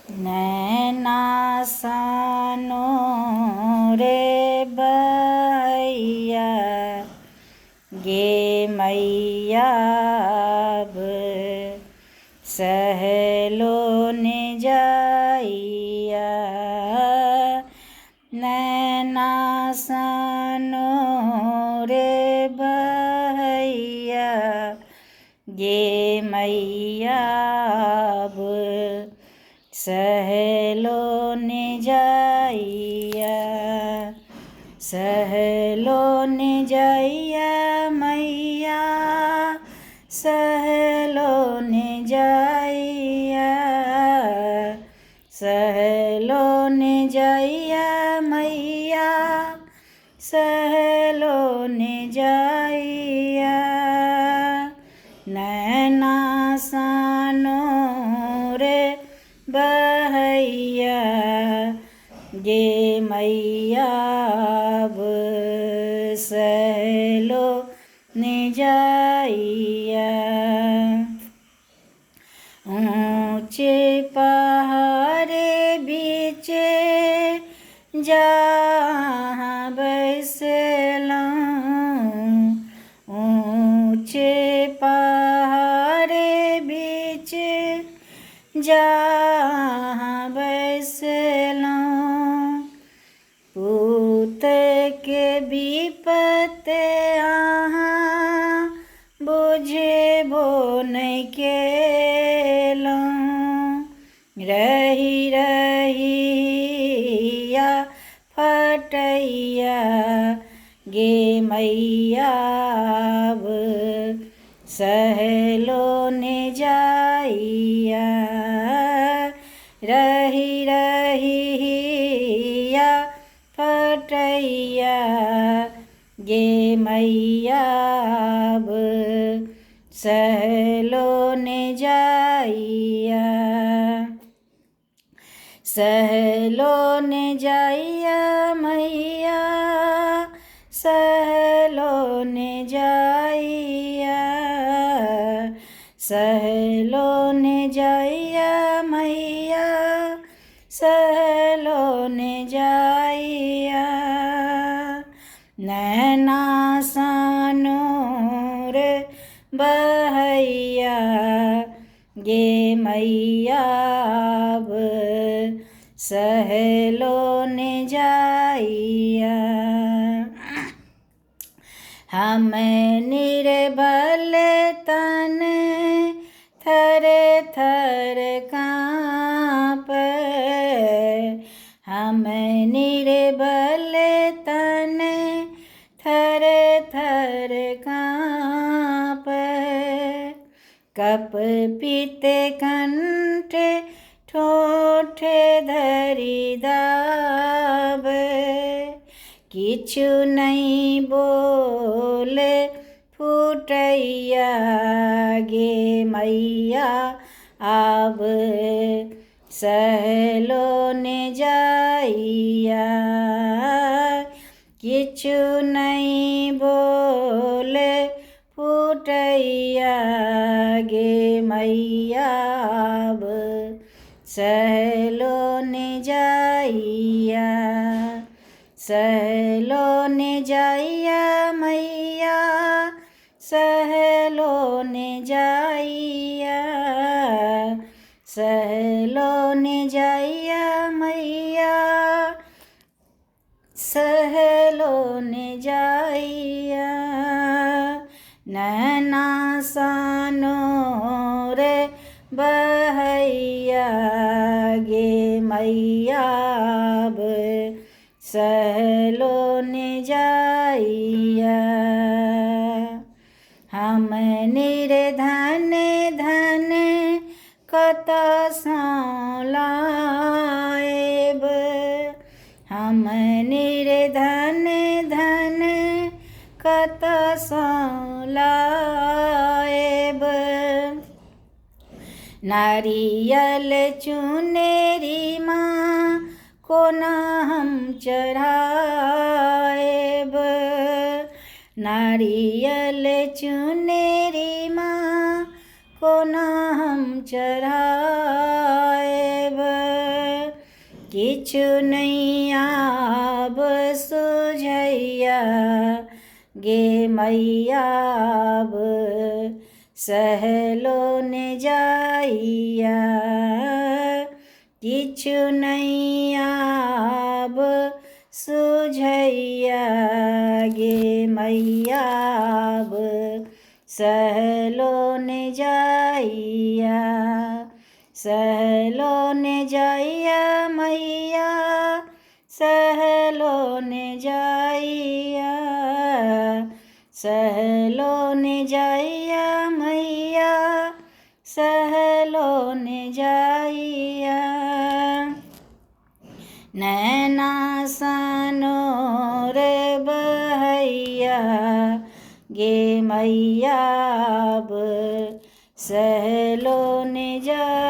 नैना सानो रे बहैया गे मैया अब सहलो ने जाइया। नैना सानो रे बहैया गे मैया अब सहलो ने जाइया। सहलो ने जाइया मैया सहलो ने जाइया। सहलो ने जाइया मैया सहलो ने जाइया। नैना सानो रे बहैया गे मैया अब सहलो ने जाइया। ऊँचे पहाड़े बीचे जहाँ बैसलौं। ऊँचे पहाड़े बीच जहाँ बैसलौं। पूत के विपत अहाँ बुझबो नहीं केलौं। रही रहिया फटैया गे मैया अब सहलो ने जाइया। रही रहिया फटैया गे मैया अब सहलो ने जाइया। सहलो ने जाइया मैया सहलो ने जाइया। सहलो ने जाइया मैया सहलो ने जाइया। नैना सानो रे बहैया गे मैया अब सहलो ने जाइया। हम निर्बल तन थर थर काँपे। हम निर्बल तन थर थर काँपे। कप पीते कंठ ठोठ धरि दाबे। किछु नहीं बोले फूटैया गे मैया अब सहलो ने जाइया। किछु नहीं बोले फूटैया गे मैया अब सहलो ने जाइया। सहलो ने जाइया मैया सहलो ने जाइया। सहलो ने जाइया मैया सहलो ने जाइया। नैना सानो रे बहैया गे मैया अब सहलो ने जाइया। हम निर्धन धन कतसँ लाएब। हम निर्धन धन कतसँ लाएब। नारियल चुनेरी माँ कोना हम चढ़ाएब। नारियल चुनेरी माँ कोना हम चढ़ाएब। किछु नहीं आब सुझैया गे मैया अब सहलो ने जाइया किछु नहीं आब सुझैया गे मैया अब सहलो ने जाइया सहलो ने जाइया मैया सहलो ने जाइया सहलो ने जाइया मैया सहलो ने जाइया नैना सानो रे बहैया गे मैया अब सहलो ने जा